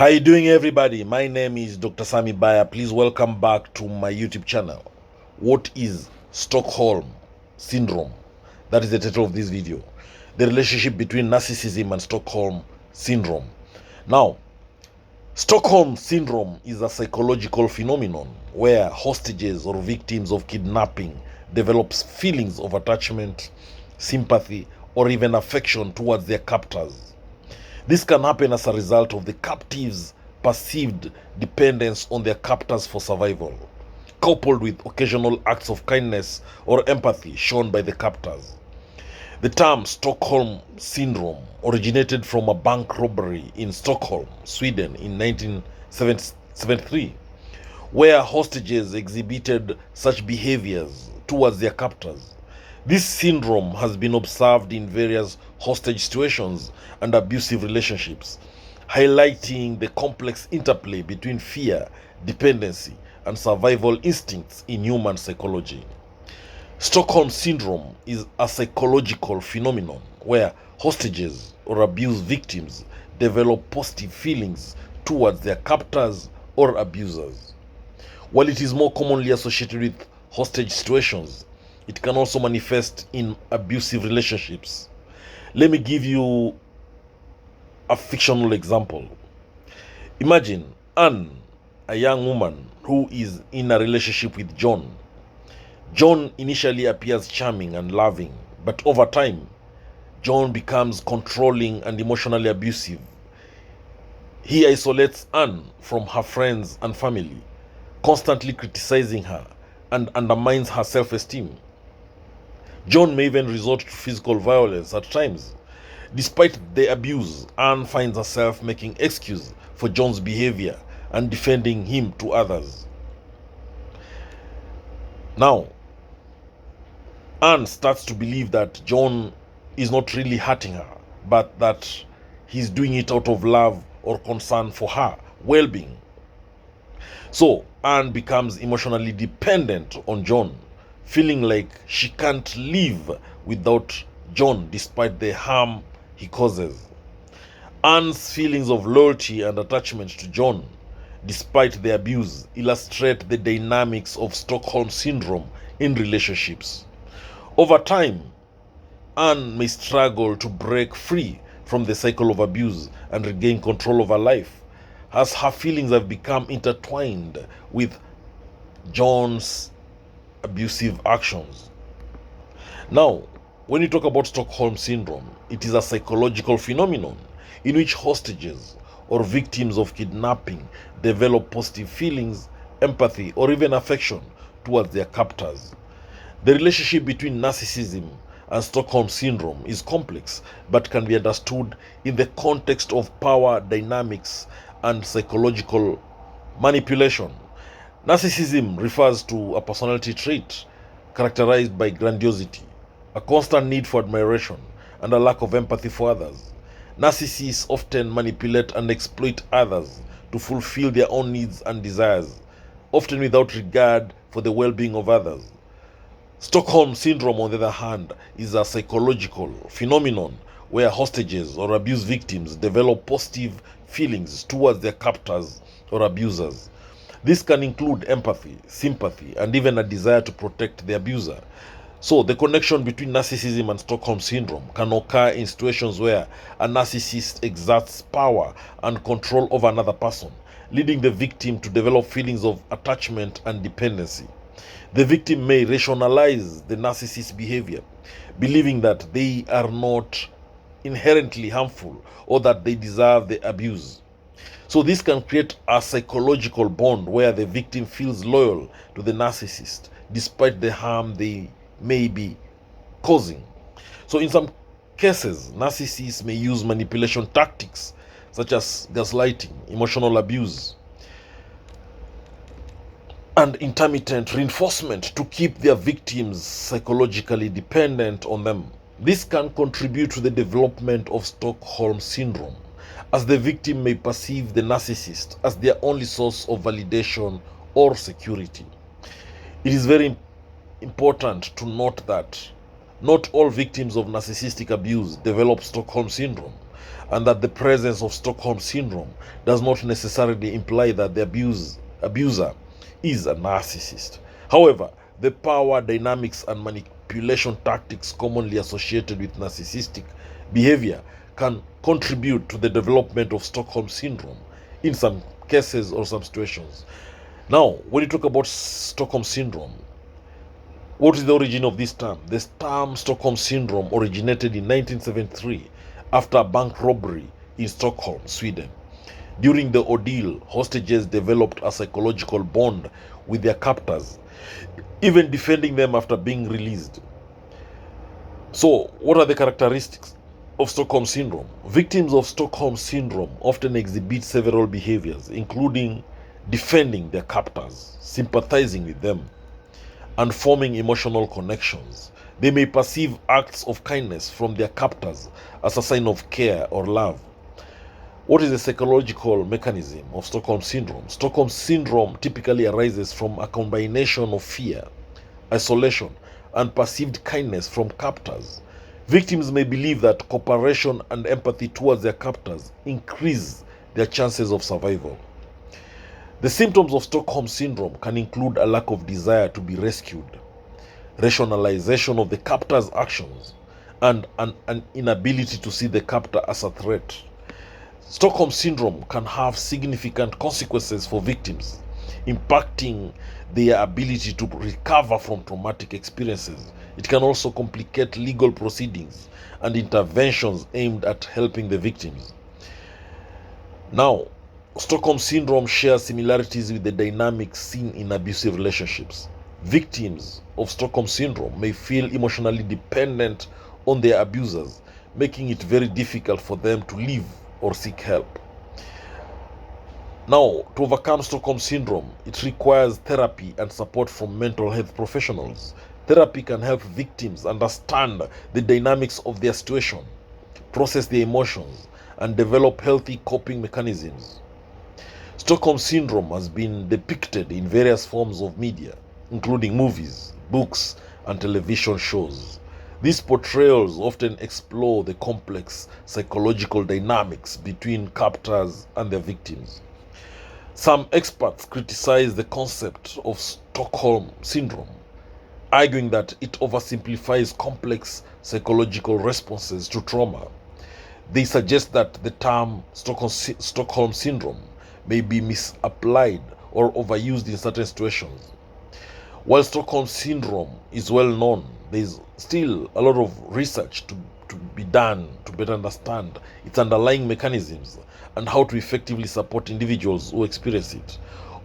How you doing, everybody? My name is Dr. Sami Baya. Please welcome back to my YouTube channel. What is Stockholm Syndrome? That is the title of this video. The relationship between narcissism and Stockholm Syndrome. Now, Stockholm Syndrome is a psychological phenomenon where hostages or victims of kidnapping develops feelings of attachment, sympathy, or even affection towards their captors. This can happen as a result of the captive's perceived dependence on their captors for survival, coupled with occasional acts of kindness or empathy shown by the captors. The term Stockholm Syndrome originated from a bank robbery in Stockholm, Sweden in 1973, where hostages exhibited such behaviors towards their captors. This syndrome has been observed in various hostage situations and abusive relationships, highlighting the complex interplay between fear, dependency, and survival instincts in human psychology. Stockholm Syndrome is a psychological phenomenon where hostages or abuse victims develop positive feelings towards their captors or abusers. While it is more commonly associated with hostage situations, it can also manifest in abusive relationships. Let me give you a fictional example. Imagine Anne, a young woman who is in a relationship with John. John initially appears charming and loving, but over time, John becomes controlling and emotionally abusive. He isolates Anne from her friends and family, constantly criticizing her and undermines her self-esteem. John may even resort to physical violence at times. Despite the abuse, Anne finds herself making excuses for John's behavior and defending him to others. Now, Anne starts to believe that John is not really hurting her, but that he's doing it out of love or concern for her well-being. So, Anne becomes emotionally dependent on John, feeling like she can't live without John despite the harm he causes. Anne's feelings of loyalty and attachment to John, despite the abuse, illustrate the dynamics of Stockholm Syndrome in relationships. Over time, Anne may struggle to break free from the cycle of abuse and regain control of her life, as her feelings have become intertwined with John's abusive actions. Now, when you talk about Stockholm Syndrome, it is a psychological phenomenon in which hostages or victims of kidnapping develop positive feelings, empathy, or even affection towards their captors. The relationship between narcissism and Stockholm Syndrome is complex but can be understood in the context of power dynamics and psychological manipulation. Narcissism refers to a personality trait characterized by grandiosity, a constant need for admiration, and a lack of empathy for others. Narcissists often manipulate and exploit others to fulfill their own needs and desires, often without regard for the well-being of others. Stockholm Syndrome, on the other hand, is a psychological phenomenon where hostages or abuse victims develop positive feelings towards their captors or abusers. This can include empathy, sympathy, and even a desire to protect the abuser. So, the connection between narcissism and Stockholm Syndrome can occur in situations where a narcissist exerts power and control over another person, leading the victim to develop feelings of attachment and dependency. The victim may rationalize the narcissist's behavior, believing that they are not inherently harmful or that they deserve the abuse. So this can create a psychological bond where the victim feels loyal to the narcissist despite the harm they may be causing. So in some cases, narcissists may use manipulation tactics such as gaslighting, emotional abuse, and intermittent reinforcement to keep their victims psychologically dependent on them. This can contribute to the development of Stockholm Syndrome, as the victim may perceive the narcissist as their only source of validation or security. It is very important to note that not all victims of narcissistic abuse develop Stockholm Syndrome, and that the presence of Stockholm Syndrome does not necessarily imply that the abuser is a narcissist. However, the power dynamics and manipulation tactics commonly associated with narcissistic behavior can contribute to the development of Stockholm Syndrome in some cases or some situations. Now, when you talk about Stockholm Syndrome, what is the origin of this term? This term Stockholm Syndrome originated in 1973 after a bank robbery in Stockholm, Sweden. During the ordeal, hostages developed a psychological bond with their captors, even defending them after being released. So, what are the characteristics of Stockholm Syndrome? Victims of Stockholm Syndrome often exhibit several behaviors, including defending their captors, sympathizing with them, and forming emotional connections. They may perceive acts of kindness from their captors as a sign of care or love. What is the psychological mechanism of Stockholm Syndrome? Stockholm Syndrome typically arises from a combination of fear, isolation, and perceived kindness from captors. Victims may believe that cooperation and empathy towards their captors increase their chances of survival. The symptoms of Stockholm Syndrome can include a lack of desire to be rescued, rationalization of the captor's actions, and an inability to see the captor as a threat. Stockholm Syndrome can have significant consequences for victims, impacting their ability to recover from traumatic experiences. It can also complicate legal proceedings and interventions aimed at helping the victims. Now, Stockholm Syndrome shares similarities with the dynamics seen in abusive relationships. Victims of Stockholm Syndrome may feel emotionally dependent on their abusers, making it very difficult for them to leave or seek help. Now, to overcome Stockholm Syndrome, it requires therapy and support from mental health professionals. Therapy can help victims understand the dynamics of their situation, process their emotions, and develop healthy coping mechanisms. Stockholm Syndrome has been depicted in various forms of media, including movies, books, and television shows. These portrayals often explore the complex psychological dynamics between captors and their victims. Some experts criticize the concept of Stockholm Syndrome, arguing that it oversimplifies complex psychological responses to trauma. They suggest that the term Stockholm Syndrome may be misapplied or overused in certain situations. While Stockholm Syndrome is well known, there is still a lot of research to be done to better understand its underlying mechanisms and how to effectively support individuals who experience it.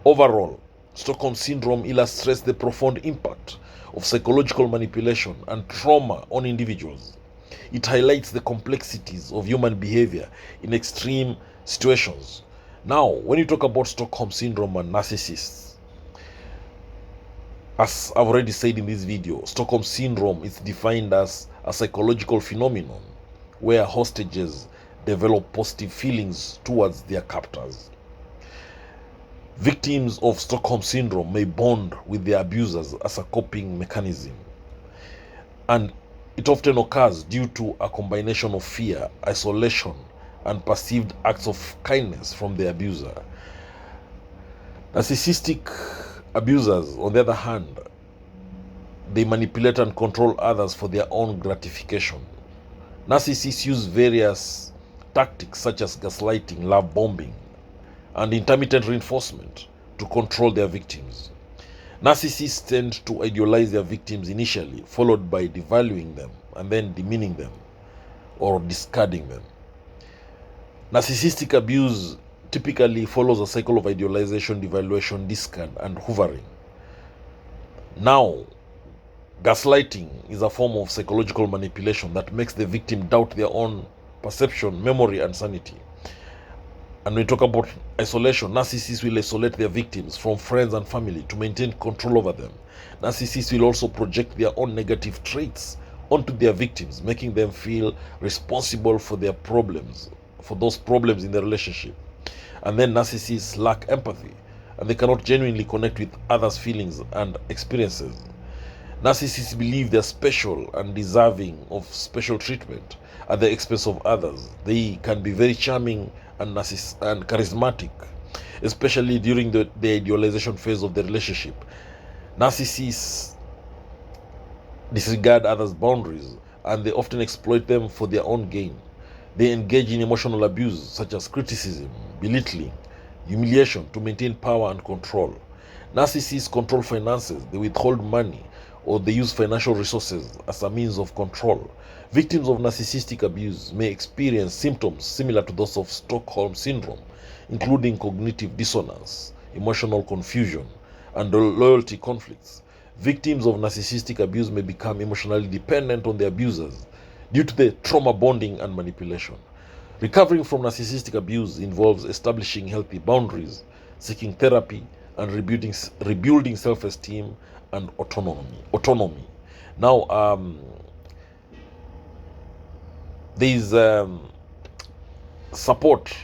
Overall, Stockholm Syndrome illustrates the profound impact of psychological manipulation and trauma on individuals. It highlights the complexities of human behavior in extreme situations. Now, when you talk about Stockholm Syndrome and narcissists, as I've already said in this video, Stockholm Syndrome is defined as a psychological phenomenon where hostages develop positive feelings towards their captors. Victims of Stockholm Syndrome may bond with their abusers as a coping mechanism, and it often occurs due to a combination of fear, isolation, and perceived acts of kindness from the abuser. Narcissistic abusers, on the other hand, they manipulate and control others for their own gratification. Narcissists use various tactics such as gaslighting, love bombing, and intermittent reinforcement to control their victims. Narcissists tend to idealize their victims initially, followed by devaluing them and then demeaning them or discarding them. Narcissistic abuse typically follows a cycle of idealization, devaluation, discard, and hoovering. Now, gaslighting is a form of psychological manipulation that makes the victim doubt their own perception, memory, and sanity. And when we talk about isolation, narcissists will isolate their victims from friends and family to maintain control over them. Narcissists will also project their own negative traits onto their victims, making them feel responsible for their problems, for those problems in the relationship. And then narcissists lack empathy and they cannot genuinely connect with others' feelings and experiences. Narcissists believe they're special and deserving of special treatment at the expense of others. They can be very charming and charismatic, especially during the idealization phase of the relationship. Narcissists disregard others' boundaries and they often exploit them for their own gain. They engage in emotional abuse such as criticism, belittling, humiliation to maintain power and control. Narcissists control finances, they withhold money, or they use financial resources as a means of control. Victims of narcissistic abuse may experience symptoms similar to those of Stockholm Syndrome, including cognitive dissonance, emotional confusion, and loyalty conflicts. Victims of narcissistic abuse may become emotionally dependent on their abusers due to the trauma bonding and manipulation. Recovering from narcissistic abuse involves establishing healthy boundaries, seeking therapy, and rebuilding self-esteem and autonomy. Now, there is support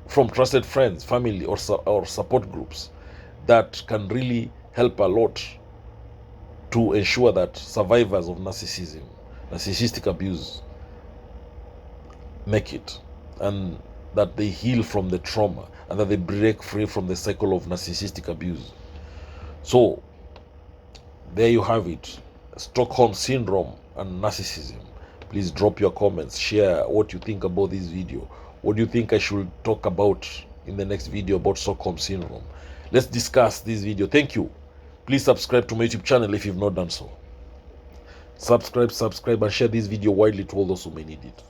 from trusted friends, family, or support groups that can really help a lot to ensure that survivors of narcissistic abuse, make it, and that they heal from the trauma and that they break free from the cycle of narcissistic abuse. So, there you have it, Stockholm Syndrome and narcissism. Please drop your comments, share what you think about this video. What do you think I should talk about in the next video about Stockholm Syndrome? Let's discuss this video. Thank you. Please subscribe to my YouTube channel if you've not done so. Subscribe, and share this video widely to all those who may need it.